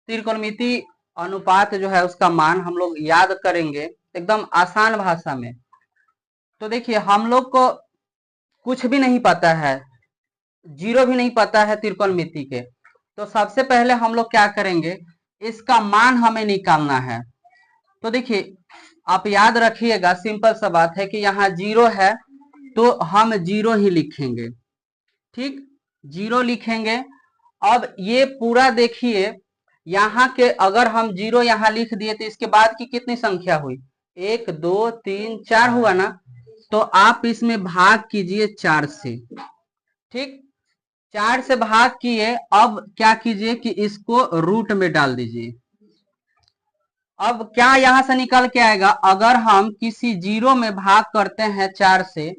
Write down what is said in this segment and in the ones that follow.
त्रिकोणमिति अनुपात जो है उसका मान हम लोग याद करेंगे एकदम आसान भाषा में। तो देखिए हम लोग को कुछ भी नहीं पता है, जीरो भी नहीं पता है त्रिकोणमिति के, तो सबसे पहले हम लोग क्या करेंगे, इसका मान हमें निकालना है। तो देखिए आप याद रखिएगा, सिंपल सा बात है कि यहाँ जीरो है तो हम जीरो ही लिखेंगे, ठीक, जीरो लिखेंगे। अब ये पूरा देखिए, यहाँ के अगर हम जीरो यहाँ लिख दिए तो इसके बाद की कितनी संख्या हुई, 1 2 3 4 हुआ ना, तो आप इसमें भाग कीजिए 4 से, ठीक, 4 से भाग किए। अब क्या कीजिए कि इसको रूट में डाल दीजिए। अब क्या यहां से निकल के आएगा, अगर हम किसी जीरो में भाग करते हैं 4 से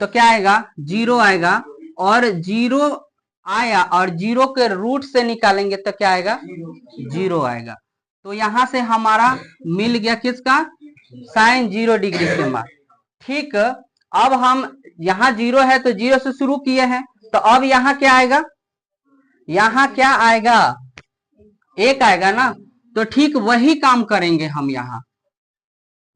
तो क्या आएगा, जीरो आएगा, और जीरो आया और जीरो के रूट से निकालेंगे तो क्या आएगा, जीरो आएगा। तो यहां से हमारा मिल गया किसका, साइन 0 डिग्री के मान, ठीक। अब हम यहाँ जीरो है तो जीरो से शुरू किए हैं, तो अब यहाँ क्या आएगा, यहाँ क्या आएगा, 1 आएगा ना। तो ठीक वही काम करेंगे हम, यहाँ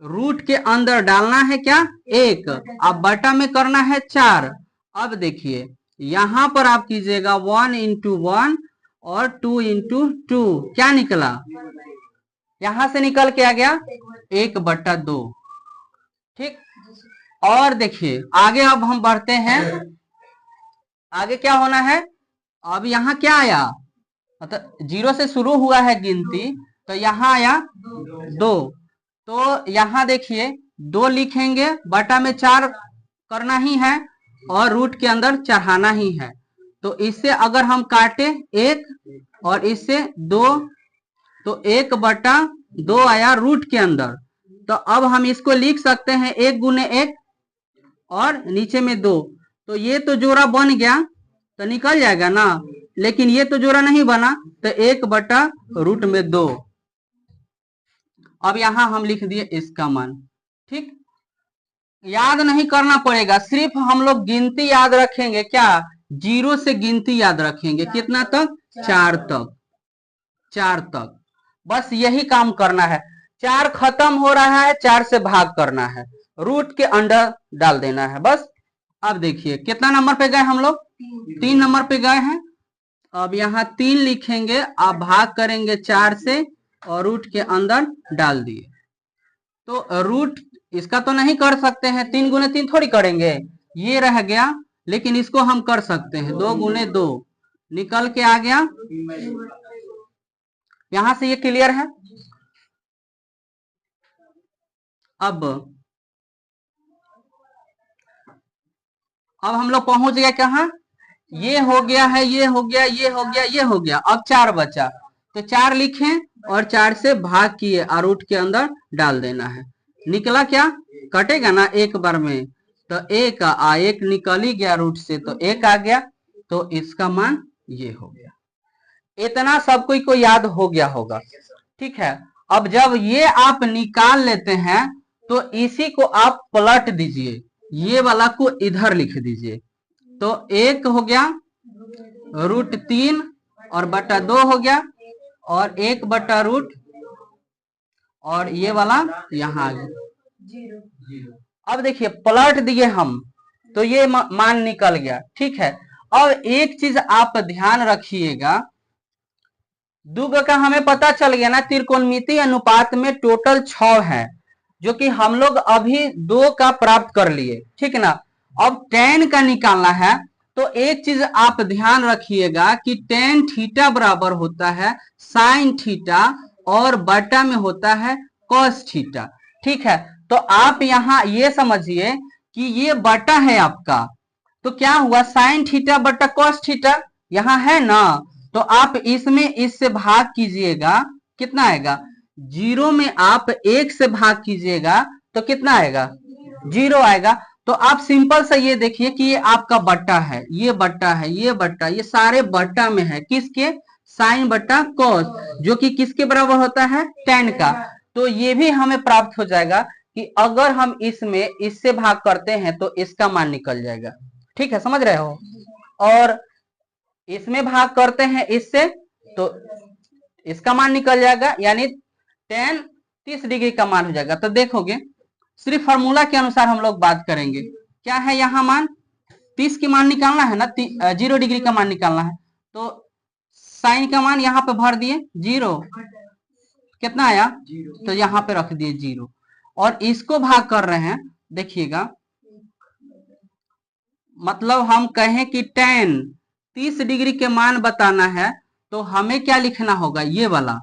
रूट के अंदर डालना है क्या, 1, अब बटा में करना है 4। अब देखिए यहां पर आप कीजिएगा 1 इंटू 1 और 2 इंटू 2, क्या निकला, यहां से निकल के आ गया 1/2, ठीक। और देखिए आगे अब हम बढ़ते हैं, आगे क्या होना है, अब यहाँ क्या आया, मतलब जीरो से शुरू हुआ है गिनती, तो यहाँ आया 2, तो यहाँ देखिए 2 लिखेंगे, बटा में 4 करना ही है और रूट के अंदर चढ़ाना ही है। तो इससे अगर हम काटे 1 और इससे 2, तो 1/2 आया रूट के अंदर। तो अब हम इसको लिख सकते हैं 1 गुने 1 और नीचे में 2, तो ये तो जोड़ा बन गया तो निकल जाएगा ना, लेकिन ये तो जोड़ा नहीं बना, तो 1/√2। अब यहां हम लिख दिए इसका मान, ठीक। याद नहीं करना पड़ेगा, सिर्फ हम लोग गिनती याद रखेंगे, क्या, जीरो से गिनती याद रखेंगे, कितना तक, 4 तक, 4 तक, बस यही काम करना है। 4 खत्म हो रहा है, 4 से भाग करना है, रूट के अंदर डाल देना है बस। अब देखिए कितना नंबर पे गए हम लोग, 3 नंबर पे गए हैं। अब यहाँ 3 लिखेंगे, आप भाग करेंगे 4 से और रूट के अंदर डाल दिए। तो रूट इसका तो नहीं कर सकते हैं, 3 गुने 3 थोड़ी करेंगे, ये रह गया, लेकिन इसको हम कर सकते हैं, 2 गुने 2 निकल के आ गया। यहां से ये क्लियर है। अब हम लोग पहुंच गए कहा, ये हो गया है, ये हो गया, ये हो गया, ये हो गया, अब 4 बचा, तो 4 लिखें और 4 से भाग किए और रूट के अंदर डाल देना है। निकला क्या, कटेगा ना एक बार में, तो 1 निकल ही गया रूट से, तो 1 आ गया, तो इसका मान ये हो गया। इतना सब कोई को याद हो गया होगा, ठीक है। अब जब ये आप निकाल लेते हैं तो इसी को आप पलट दीजिए, ये वाला को इधर लिख दीजिए, तो 1 हो गया √3 और बटा 2 हो गया, और 1/√, और ये वाला यहाँ आ गया। अब देखिए पलट दिए हम तो ये मान निकल गया, ठीक है। अब एक चीज आप ध्यान रखिएगा, दुग का हमें पता चल गया ना, त्रिकोणमिति अनुपात में टोटल 6 है, जो कि हम लोग अभी 2 का प्राप्त कर लिए, ठीक ना। अब tan का निकालना है, तो एक चीज आप ध्यान रखिएगा कि tan थीटा बराबर होता है sin थीटा और बटा में होता है cos थीटा, ठीक है। तो आप यहाँ ये समझिए कि ये बटा है आपका, तो क्या हुआ, sin थीटा बटा cos थीटा यहाँ है ना, तो आप इसमें इससे भाग कीजिएगा, कितना आएगा, 0 में आप 1 से भाग कीजिएगा तो कितना आएगा, 0 आएगा। तो आप सिंपल से ये देखिए कि ये आपका बट्टा है, ये बट्टा है, ये बट्टा, ये सारे बट्टा में है, किसके, साइन बट्टा कॉस, जो कि किसके बराबर होता है, tan का। तो ये भी हमें प्राप्त हो जाएगा कि अगर हम इसमें इससे भाग करते हैं तो इसका मान निकल जाएगा, ठीक है, समझ रहे हो। और इसमें भाग करते हैं इससे, तो इसका मान निकल जाएगा, यानी tan 30 डिग्री का मान हो जाएगा। तो देखोगे सिर्फ फॉर्मूला के अनुसार हम लोग बात करेंगे। क्या है यहाँ मान 30 की मान निकालना है ना, 0 डिग्री का मान निकालना है। तो साइन का मान यहाँ पे भर दिए 0, कितना आया, तो यहाँ पे रख दिए 0 और इसको भाग कर रहे हैं। देखिएगा मतलब हम कहें कि tan 30 डिग्री के मान बताना है तो हमें क्या लिखना होगा, ये वाला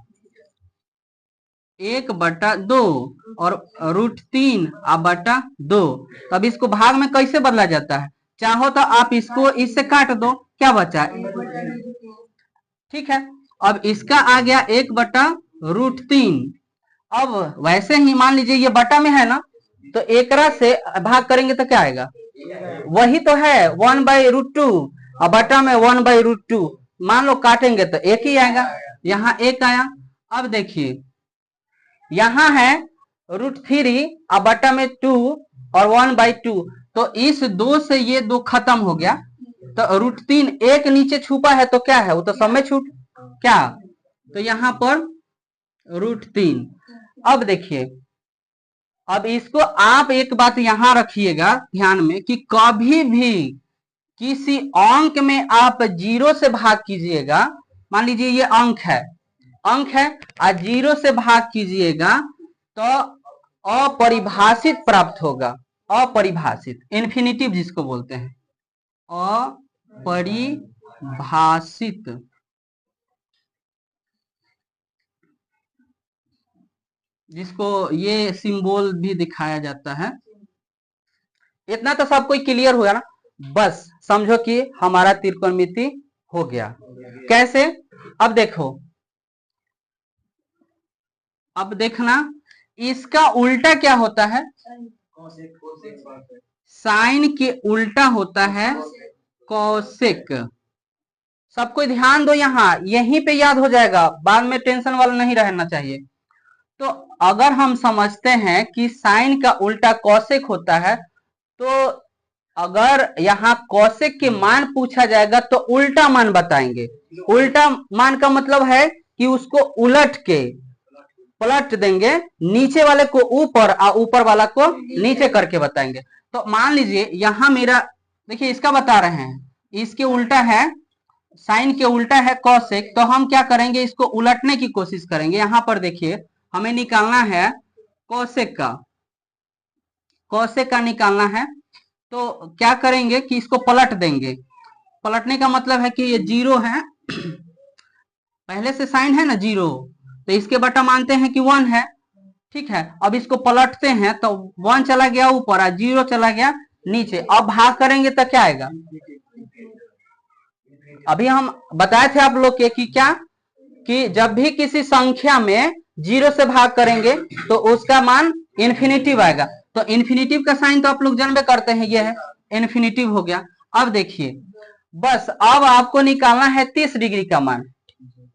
1/2 और √3/2। तब इसको भाग में कैसे बदला जाता है, चाहो तो आप इसको इससे काट दो, क्या बचा, ठीक है। अब इसका आ गया 1/√3। अब वैसे ही मान लीजिए ये बटा में है ना, तो एकरा से भाग करेंगे तो क्या आएगा, वही तो है 1/√2 और बटा में 1/√2। मान लो काटेंगे तो एक ही आएगा, यहाँ एक आया। अब देखिए यहाँ है √3 और बटा में 2 और 1/2, तो इस 2 से ये 2 खत्म हो गया। तो √3 एक नीचे छुपा है तो क्या है, वो तो सब में छूट क्या, तो यहाँ पर √3। अब देखिए, अब इसको आप एक बात यहां रखिएगा ध्यान में कि कभी भी किसी अंक में आप 0 से भाग कीजिएगा, मान लीजिए ये अंक है और 0 से भाग कीजिएगा तो अपरिभाषित प्राप्त होगा। अपरिभाषित, इन्फिनिटिव जिसको बोलते हैं, अपरिभाषित। जिसको ये सिंबल भी दिखाया जाता है। इतना तो सब कोई क्लियर हुआ ना, बस समझो कि हमारा त्रिकोणमिति हो गया। कैसे, अब देखो, अब देखना इसका उल्टा क्या होता है, साइन के उल्टा होता है कोसेक। सब कोई ध्यान दो, यहाँ यहीं पे याद हो जाएगा, बाद में टेंशन वाला नहीं रहना चाहिए। तो अगर हम समझते हैं कि साइन का उल्टा कोसेक होता है, तो अगर यहाँ कोसेक के मान पूछा जाएगा तो उल्टा मान बताएंगे। उल्टा मान का मतलब है कि उसको उलट के पलट देंगे, नीचे वाले को ऊपर और ऊपर वाला को नीचे करके बताएंगे। तो मान लीजिए यहाँ मेरा, देखिए इसका बता रहे हैं, इसके उल्टा है, साइन के उल्टा है कोसेक, तो हम क्या करेंगे, इसको उलटने की कोशिश करेंगे। यहाँ पर देखिए हमें निकालना है कोसेक का, कोसेक का निकालना है, तो क्या करेंगे कि इसको पलट देंगे। पलटने का मतलब है कि ये 0 है, पहले से साइन है ना 0, तो इसके बटा मानते हैं कि 1 है, ठीक है। अब इसको पलटते हैं तो 1 चला गया ऊपर और 0 चला गया नीचे। अब भाग करेंगे तो क्या आएगा, अभी हम बताए थे आप लोग के कि क्या, कि जब भी किसी संख्या में 0 से भाग करेंगे तो उसका मान इन्फिनिटिव आएगा। तो इन्फिनिटिव का साइन तो आप लोग जानबे करते हैं, ये है इन्फिनिटिव हो गया। अब देखिए बस अब आपको निकालना है 30 डिग्री का मान,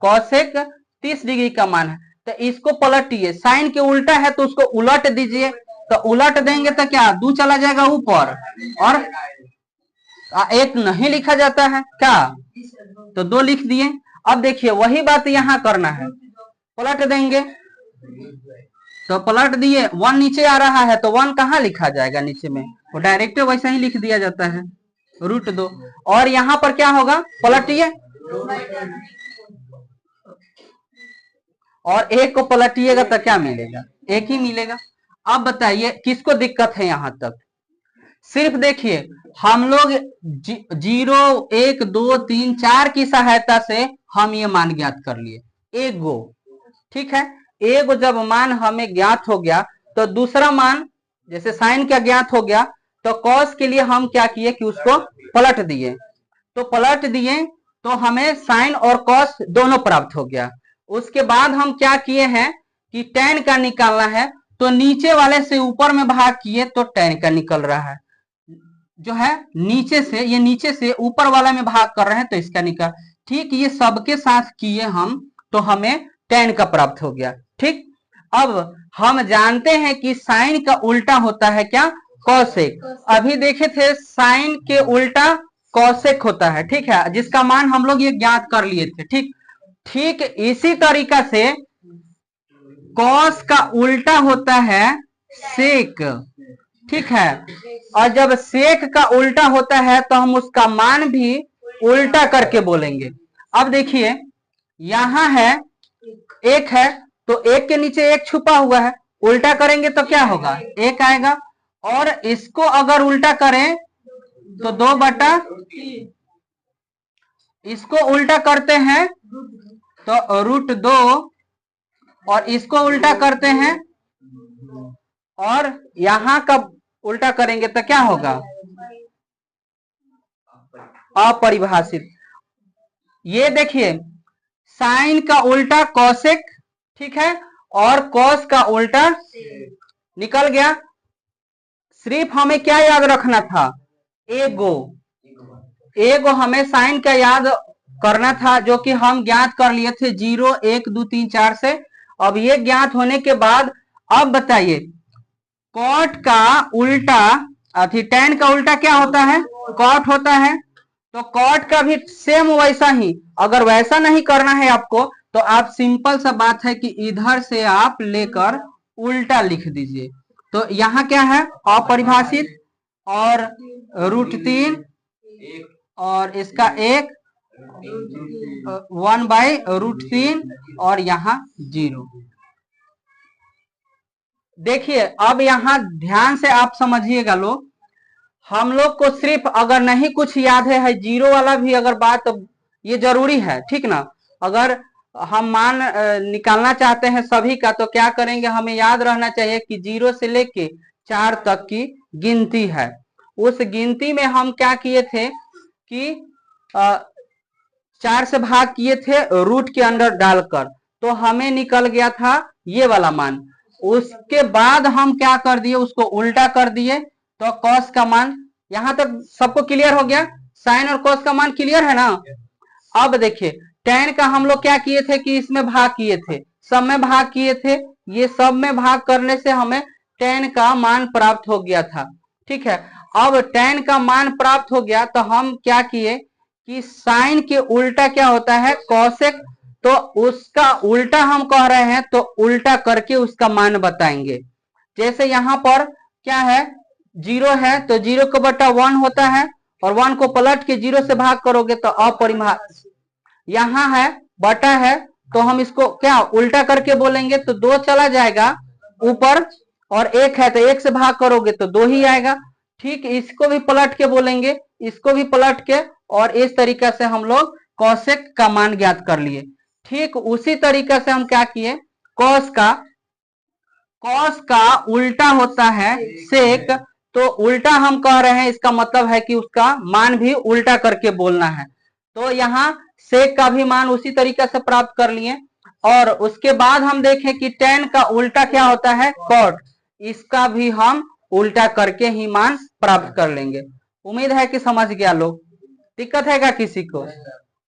कोसेक 30 डिग्री का मान है, तो इसको पलटिए, साइन के उल्टा है तो उसको उलट दीजिए। तो उलट देंगे तो क्या, 2 चला जाएगा ऊपर और 1 नहीं लिखा जाता है क्या, तो 2 लिख दिए। अब देखिए वही बात यहां करना है, पलट देंगे, तो पलट दिए, 1 नीचे आ रहा है तो 1 कहाँ लिखा जाएगा नीचे में, वो डायरेक्ट वैसा ही लिख दिया जाता है, √2। और यहाँ पर क्या होगा, पलटिए और 1 को पलटिएगा तो क्या मिलेगा, 1 ही मिलेगा। अब बताइए किसको दिक्कत है यहाँ तक, सिर्फ देखिए हम लोग 0, 1, 2, 3, 4 की सहायता से हम ये मान ज्ञात कर लिए, एक गो, ठीक है। एक जब मान हमें ज्ञात हो गया तो दूसरा मान, जैसे साइन का ज्ञात हो गया तो कॉस के लिए हम क्या किए कि उसको पलट दिए, तो पलट दिए तो हमें साइन और कॉस दोनों प्राप्त हो गया। उसके बाद हम क्या किए हैं कि tan का निकालना है, तो नीचे वाले से ऊपर में भाग किए तो tan का निकल रहा है, जो है नीचे से, ये नीचे से ऊपर वाला में भाग कर रहे हैं तो इसका निकल, ठीक। ये सबके साथ किए हम तो हमें tan का प्राप्त हो गया, ठीक। अब हम जानते हैं कि साइन का उल्टा होता है क्या, कोसेक। अभी देखे थे साइन के उल्टा कोसेक होता है, ठीक है, जिसका मान हम लोग ये ज्ञात कर लिए थे, ठीक। ठीक इसी तरीका से कॉस का उल्टा होता है सेक, ठीक है। और जब सेक का उल्टा होता है तो हम उसका मान भी उल्टा करके बोलेंगे। अब देखिए यहां है एक है, तो एक के नीचे एक छुपा हुआ है, उल्टा करेंगे तो क्या होगा, एक आएगा। और इसको अगर उल्टा करें तो 2/, इसको उल्टा करते हैं तो √2, और इसको उल्टा करते हैं और यहां का उल्टा करेंगे तो क्या होगा, अपरिभाषित। ये देखिए साइन का उल्टा कॉसेक, ठीक है, और कॉस का उल्टा निकल गया। सिर्फ हमें क्या याद रखना था, एगो हमें साइन का याद करना था, जो कि हम ज्ञात कर लिए थे 0 1 2 3 4 से। अब ये ज्ञात होने के बाद अब बताइए कॉट का उल्टा tan का उल्टा क्या होता है, कॉट होता है। तो कॉट का भी सेम वैसा ही, अगर वैसा नहीं करना है आपको तो आप सिंपल सा बात है कि इधर से आप लेकर उल्टा लिख दीजिए। तो यहाँ क्या है, अपरिभाषित और √3 और इसका 1 1/√3 और यहाँ 0। देखिए अब यहाँ ध्यान से आप समझिएगा लोग, हम लोग को सिर्फ अगर नहीं कुछ याद है 0 वाला भी अगर बात, तो ये जरूरी है, ठीक ना। अगर हम मान निकालना चाहते हैं सभी का तो क्या करेंगे, हमें याद रहना चाहिए कि 0 से लेके 4 तक की गिनती है। उस गिनती में हम क्या किए थे कि 4 से भाग किए थे रूट के अंदर डालकर, तो हमें निकल गया था ये वाला मान। उसके बाद हम क्या कर दिए, उसको उल्टा कर दिए तो कॉस का मान, यहां तक सबको क्लियर हो गया, साइन और कॉस का मान क्लियर है ना। अब देखिए tan का हम लोग क्या किए थे कि इसमें भाग किए थे, सब में भाग किए थे, ये सब में भाग करने से हमें tan का मान प्राप्त हो गया था, ठीक है। अब tan का मान प्राप्त हो गया तो हम क्या किए कि साइन के उल्टा क्या होता है, कॉसेक, तो उसका उल्टा हम कह रहे हैं तो उल्टा करके उसका मान बताएंगे। जैसे यहाँ पर क्या है, 0 है तो 0 को बटा 1 होता है, और 1 को पलट के 0 से भाग करोगे तो अपरिभाषित। यहाँ है बटा है तो हम इसको क्या उल्टा करके बोलेंगे तो 2 चला जाएगा ऊपर, और 1 है तो 1 से भाग करोगे तो 2 ही आएगा। ठीक इसको भी पलट के बोलेंगे, इसको भी पलट के, और इस तरीके से हम लोग कॉसेक का मान ज्ञात कर लिए। ठीक उसी तरीके से हम क्या किए, कॉस का उल्टा होता है सेक, तो उल्टा हम कह रहे हैं इसका मतलब है कि उसका मान भी उल्टा करके बोलना है। तो यहाँ सेक का भी मान उसी तरीके से प्राप्त कर लिए। और उसके बाद हम देखें कि tan का उल्टा क्या होता है, कॉट, इसका भी हम उल्टा करके ही मान प्राप्त कर लेंगे। उम्मीद है कि समझ गया लोग, दिक्कत है क्या किसी को।